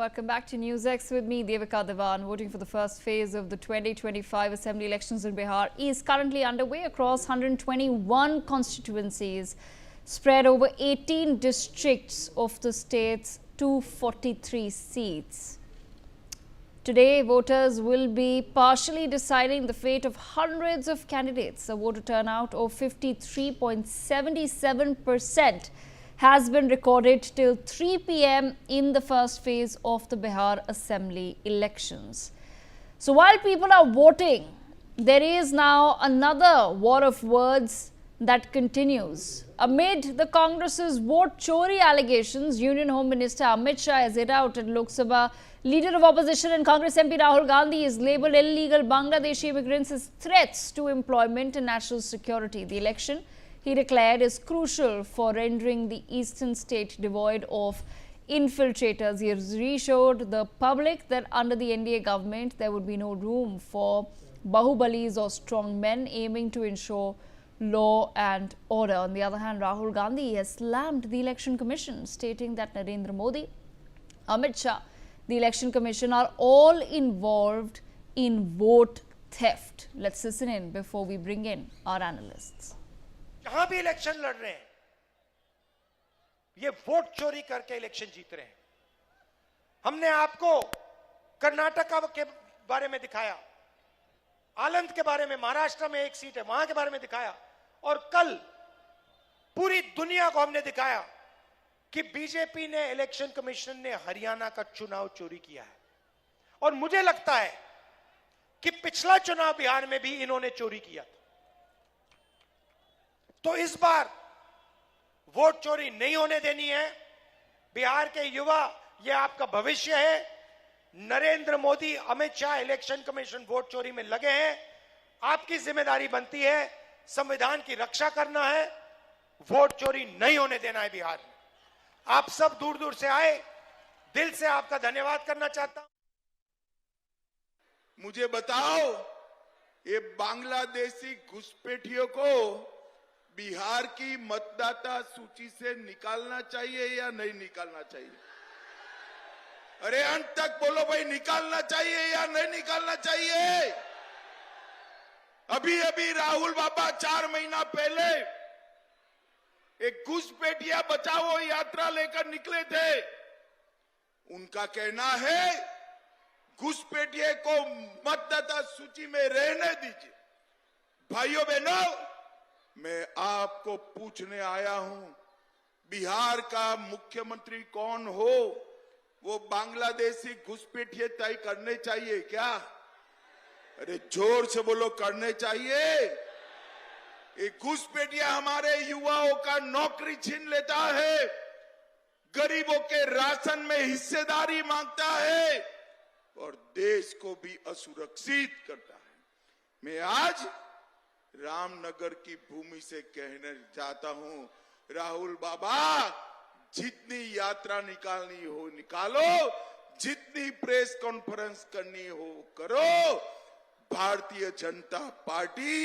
Welcome back to NewsX with me, Devika Devan. Voting for the first phase of the 2025 Assembly elections in Bihar is currently underway across 121 constituencies spread over 18 districts of the state's 243 seats. Today, voters will be partially deciding the fate of hundreds of candidates. A voter turnout of 53.77% has been recorded till 3 p.m. in the first phase of the Bihar Assembly elections. So while people are voting, there is now another war of words that continues. Amid the Congress's vote chori allegations, Union Home Minister Amit Shah has hit out at Lok Sabha. Leader of opposition and Congress MP Rahul Gandhi has labelled illegal Bangladeshi immigrants as threats to employment and national security. The election, he declared, is crucial for rendering the eastern state devoid of infiltrators. He has reassured the public that under the NDA government, there would be no room for Bahubalis or strong men aiming to ensure law and order. On the other hand, Rahul Gandhi has slammed the Election Commission, stating that Narendra Modi, Amit Shah, the Election Commission are all involved in vote theft. Let's listen in before we bring in our analysts. जहां भी election लड़ रहे हैं, ये vote चोरी करके election जीत रहे हैं। हमने आपको कर्नाटक के बारे में दिखाया, आनंद के बारे में, महाराष्ट्र में एक सीट है वहां के बारे में दिखाया, और कल पूरी दुनिया को हमने दिखाया कि बीजेपी ने, इलेक्शन कमीशन ने हरियाणा का चुनाव चोरी किया है। और मुझे लगता है कि पिछला चुनाव बिहार में भी इन्होंने चोरी किया था। तो इस बार वोट चोरी नहीं होने देनी है। बिहार के युवा, ये आपका भविष्य है। Narendra Modi, Amit Shah, election commission vote चोरी में लगे हैं। आपकी जिम्मेदारी बनती है संविधान की रक्षा करना है, वोट चोरी नहीं होने देना है बिहार में। आप सब दूर दूर से आए, दिल से आपका धन्यवाद करना चाहता हूं। मुझे बताओ, ये बांग्लादेशी घुसपैठियों को बिहार की मतदाता सूची से निकालना चाहिए या नहीं निकालना चाहिए? अरे अंत तक बोलो भाई, निकालना चाहिए या नहीं निकालना चाहिए? अभी अभी राहुल बाबा 4 महीना पहले एक घुसपैठिया बचाओ यात्रा लेकर निकले थे। उनका कहना है घुसपैठिए को मतदाता सूची में रहने दीजिए। भाइयों बहनों, मैं आपको पूछने आया हूं, बिहार का मुख्यमंत्री कौन हो, वो बांग्लादेशी घुसपैठिए तय करने चाहिए क्या? अरे जोर से बोलो, करने चाहिए? एक घुसपैठिया हमारे युवाओं का नौकरी छीन लेता है, गरीबों के राशन में हिस्सेदारी मांगता है और देश को भी असुरक्षित करता है। मैं आज रामनगर की भूमि से कहना चाहता हूं, राहुल बाबा, जितनी यात्रा निकालनी हो निकालो, जितनी प्रेस कॉन्फ्रेंस करनी हो करो। भारतीय जनता पार्टी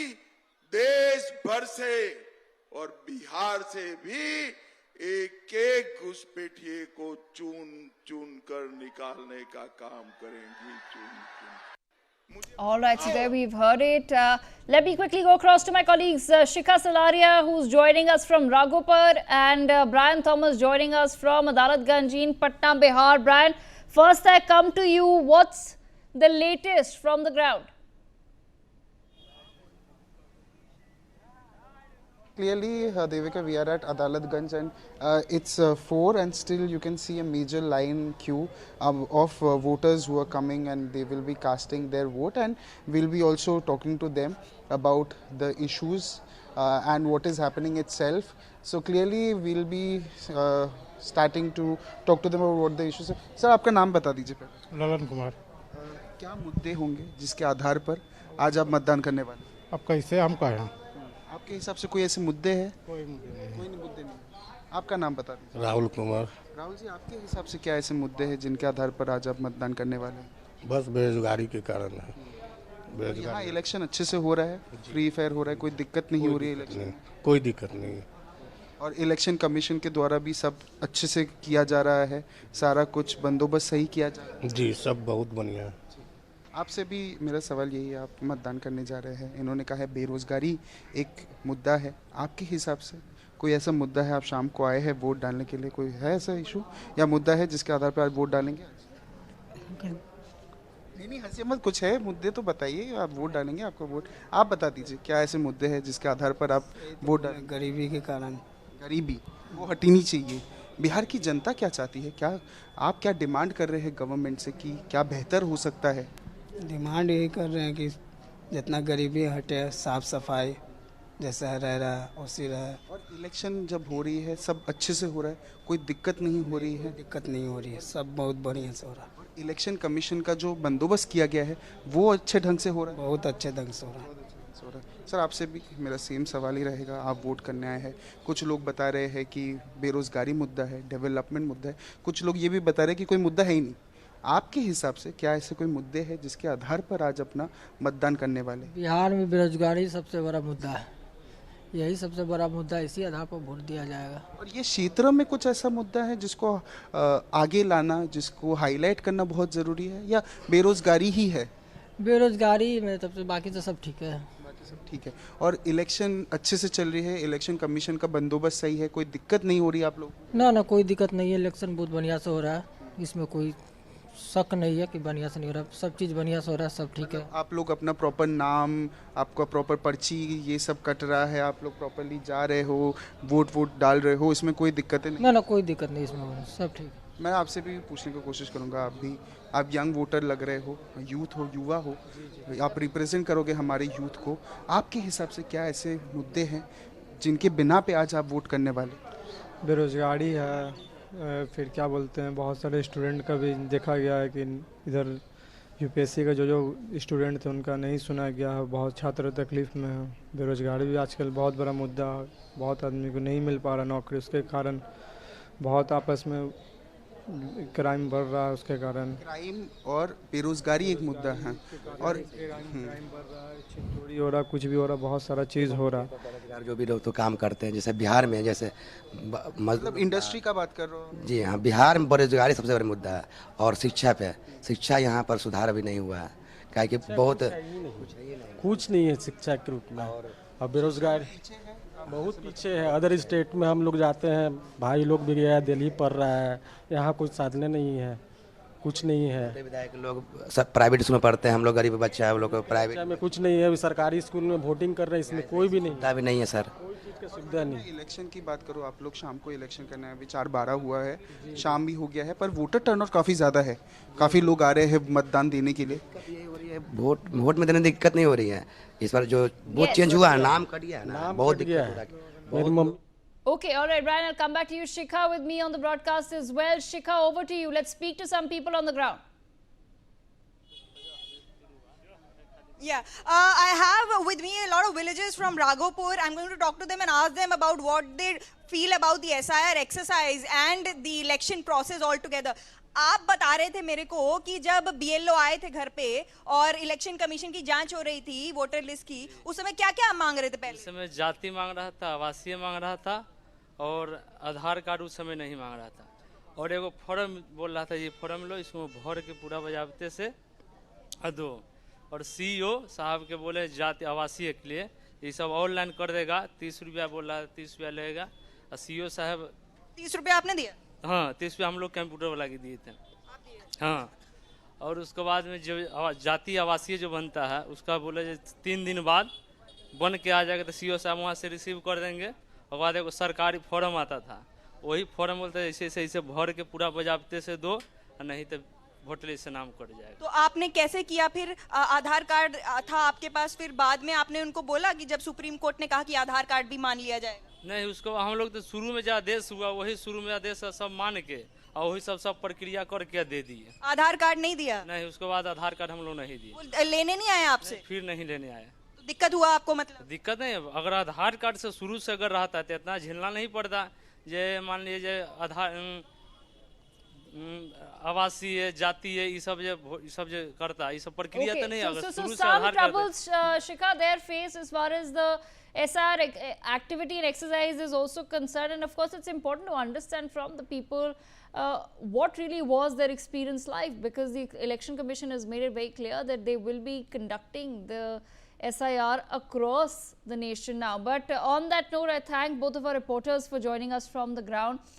देश भर से और बिहार से भी एक एक घुसपैठिए को चुन चुन कर निकालने का काम करेंगी। All right, so there we've heard it. Let me quickly go across to my colleagues, Shikha Salaria, who's joining us from Raghupur, and Brian Thomas joining us from Adalatganj in Patna, Bihar. Brian, first I come to you. What's the latest from the ground? Clearly, Devika, we are at Adalatganj and it's 4 and still you can see a major line queue of voters who are coming and they will be casting their vote, and we'll be also talking to them about the issues and what is happening itself. So clearly we'll be starting to talk to them about what the issues are. Sir, आपका नाम बता दीजिए पहले। ललन कुमार। क्या मुद्दे होंगे जिसके आधार पर आज आप मतदान करने वाले? अब कैसे हम कहें? आपके हिसाब से कोई ऐसे मुद्दे हैं? कोई मुद्दे नहीं। कोई मुद्दे नहीं। आपका नाम बता दीजिए। राहुल कुमार। राहुल जी, आपके हिसाब से क्या ऐसे मुद्दे हैं जिनके आधार पर आज आप मतदान करने वाले हैं? बस बेरोजगारी के कारण है। तो यहाँ इलेक्शन अच्छे से हो रहा है, फ्री फेयर हो रहा है, कोई दिक्कत नहीं हो रही है इलेक्शन? कोई दिक्कत नहीं है। और इलेक्शन कमीशन के द्वारा भी सब अच्छे से किया जा रहा है, सारा कुछ बंदोबस्त सही किया जा रहा है। जी सब बहुत बढ़िया है। आपसे भी मेरा सवाल यही है, आप मतदान करने जा रहे हैं, इन्होंने कहा है बेरोजगारी एक मुद्दा है, आपके हिसाब से कोई ऐसा मुद्दा है, आप शाम को आए हैं वोट डालने के लिए, कोई है ऐसा इशू या मुद्दा है जिसके आधार पर आप वोट डालेंगे? नहीं हंसी मत, कुछ है मुद्दे तो बताइए, आप वोट डालेंगे, आपका वोट आप बता दीजिए, क्या ऐसे मुद्दे हैं जिसके आधार पर आप वोट डालेंगे? गरीबी के कारण। गरीबी वो हटनी चाहिए। बिहार की जनता क्या चाहती है, क्या आप क्या डिमांड कर रहे हैं गवर्नमेंट से कि क्या बेहतर हो सकता है? डिमांड यही कर रहे हैं कि जितना गरीबी हटे, साफ सफाई जैसा रह रहा है उसी रहे। और इलेक्शन जब हो रही है सब अच्छे से हो रहा है, कोई दिक्कत नहीं हो रही है? दिक्कत नहीं हो रही है, सब बहुत बढ़िया से हो रहा है। इलेक्शन कमीशन का जो बंदोबस्त किया गया है वो अच्छे ढंग से हो रहा है? बहुत अच्छे ढंग से हो रहा है। सर आपसे भी मेरा सेम सवाल ही रहेगा, आप वोट करने आए हैं, कुछ लोग बता रहे हैं कि बेरोजगारी मुद्दा है, डेवलपमेंट मुद्दा है, कुछ लोग ये भी बता रहे हैं कि कोई मुद्दा है ही नहीं। आपके हिसाब से क्या ऐसे कोई मुद्दे हैं जिसके आधार पर आज अपना मतदान करने वाले? बिहार में बेरोजगारी सबसे बड़ा मुद्दा है, यही सबसे बड़ा मुद्दा है, इसी आधार पर वोट दिया जाएगा। और ये क्षेत्र में कुछ ऐसा मुद्दा है जिसको आगे लाना, जिसको हाईलाइट करना बहुत ज़रूरी है, या बेरोजगारी ही है? बेरोजगारी में तब से बाकी तो सब ठीक है। बाकी सब ठीक है। और इलेक्शन अच्छे से चल रही है, इलेक्शन कमीशन का बंदोबस्त सही है, कोई दिक्कत नहीं हो रही आप लोग? ना कोई दिक्कत नहीं है, इलेक्शन बहुत बढ़िया से हो रहा है, इसमें कोई शक नहीं है कि बढ़िया से नहीं हो रहा, सब चीज़ बढ़िया से हो रहा है, सब ठीक है। आप लोग अपना प्रॉपर नाम, आपका प्रॉपर पर्ची ये सब कट रहा है, आप लोग प्रॉपरली जा रहे हो, वोट डाल रहे हो, इसमें कोई दिक्कतें नहीं? ना कोई दिक्कत नहीं इसमें हो रहा है, सब ठीक है। मैं आपसे भी पूछने की कोशिश करूंगा, आप यंग वोटर लग रहे हो, यूथ हो, युवा हो, आप रिप्रेजेंट करोगे हमारे यूथ को, आपके हिसाब से क्या ऐसे मुद्दे हैं जिनके बिना पे आज आप वोट करने वाले? बेरोजगारी है, फिर क्या बोलते हैं, बहुत सारे स्टूडेंट का भी देखा गया है कि इधर यूपीएससी का जो स्टूडेंट थे उनका नहीं सुना गया है, बहुत छात्र तकलीफ में है। बेरोजगारी भी आजकल बहुत बड़ा मुद्दा है, बहुत आदमी को नहीं मिल पा रहा नौकरी, उसके कारण बहुत आपस में क्राइम बढ़ रहा है, उसके कारण क्राइम और बेरोजगारी एक मुद्दा है। और क्राइम बढ़ रहा है, चोरी हो रहा, कुछ भी हो रहा, बहुत सारा चीज़ हो रहा। बेरोजगार जो भी लोग तो काम करते हैं, जैसे बिहार में, जैसे मतलब इंडस्ट्री का बात कर रहे हो? जी हाँ, बिहार में बेरोजगारी सबसे बड़ा मुद्दा है। और शिक्षा पे, शिक्षा यहाँ पर सुधार अभी नहीं हुआ है, क्या कि बहुत कुछ नहीं है शिक्षा के रूप में। और बेरोजगार बहुत पीछे है, अदर स्टेट में हम लोग जाते हैं, भाई लोग भी गया दिल्ली पढ़ रहा है, यहाँ कुछ साधने नहीं है, कुछ नहीं है। विधायक लोग सब प्राइवेट स्कूल में पढ़ते हैं, हम लोग गरीब बच्चा है, हम लोग को प्राइवेट में कुछ नहीं है। अभी सरकारी स्कूल में वोटिंग कर रहे हैं, इसमें कोई भी नहीं है सर, कोई चीज़ की सुविधा नहीं। इलेक्शन की बात करो, आप लोग शाम को इलेक्शन करना है, अभी 4:12 हुआ है, शाम भी हो गया है, पर वोटर टर्नआउट काफ़ी ज़्यादा है, काफ़ी लोग आ रहे हैं मतदान देने के लिए। वोट में देने दिक्कत नहीं हो रही है, इस बार जो वोट चेंज हुआ है, नाम कट गया है ना, बहुत दिक्कत हो रहा है। Okay, all right, Brian, I'll come back to you. Shikha with me on the broadcast as well. Shikha, over to you. Let's speak to some people on the ground. Yeah, I have with me a lot of villagers from Raghopur. I'm going to talk to them and ask them about what they feel about the SIR exercise and the election process altogether. आप बता रहे थे मेरे को कि जब BLO आए थे घर पे और इलेक्शन कमीशन की जांच हो रही थी वोटर लिस्ट की, उस समय क्या क्या मांग रहे थे? पहले उस समय जाति मांग रहा था, आवासीय मांग रहा था और आधार कार्ड उस समय नहीं मांग रहा था, और एगो फॉर्म बोल रहा था, ये फॉर्म लो, इसको भर के पूरा बजाबते से दो। और CEO साहब के बोले जाति आवासीय के लिए ये सब ऑनलाइन कर देगा, 30 रुपया बोल रहा है, 30 रुपया लगेगा। और CEO साहब 30 रुपया आपने दिया? हाँ, 30 रुपया हम लोग कंप्यूटर वाला के दिए थे। हाँ, और उसके बाद में जो जाति आवासीय जो बनता है उसका बोले 3 दिन बाद बन के आ जाएगा, तो CEO साहब वहाँ से रिसीव कर देंगे। और बाद एक सरकारी फॉर्म आता था, वही फॉर्म बोलते ऐसे ऐसे भर के पूरा बजाबते से दो, और नहीं तो वोटर लिस्ट से नाम कट जाएगा। तो आपने कैसे किया फिर? आधार कार्ड था आपके पास, फिर बाद में आपने उनको बोला कि जब सुप्रीम कोर्ट ने कहा कि आधार कार्ड भी मान लिया जाएगा? नहीं, उसको हम लोग तो शुरू में जो आदेश हुआ वही शुरू में आदेश सब मान के और वही सब प्रक्रिया करके दे दिए। आधार कार्ड नहीं दिया? नहीं, उसके बाद आधार कार्ड हम लोग नहीं दिए। लेने नहीं आए आपसे? फिर नहीं लेने आए। तो दिक्कत हुआ आपको? मतलब दिक्कत नहीं, अगर आधार कार्ड से शुरू से अगर रहता तो इतना झेलना नहीं पड़ता। ये मान लीजिए आधार आवासीय जातीय ये सब जो करता है, ये सब प्रक्रिया तो नहीं अगर so शुरू से some Aadhaar card troubles, Shikha, their face as far as the SR activity and exercise is also concerned, and of course it's important to understand from the people what really was their experience like, because the Election Commission has made it very clear that they will be conducting the SIR across the nation now. But on that note, I thank both of our reporters for joining us from the ground.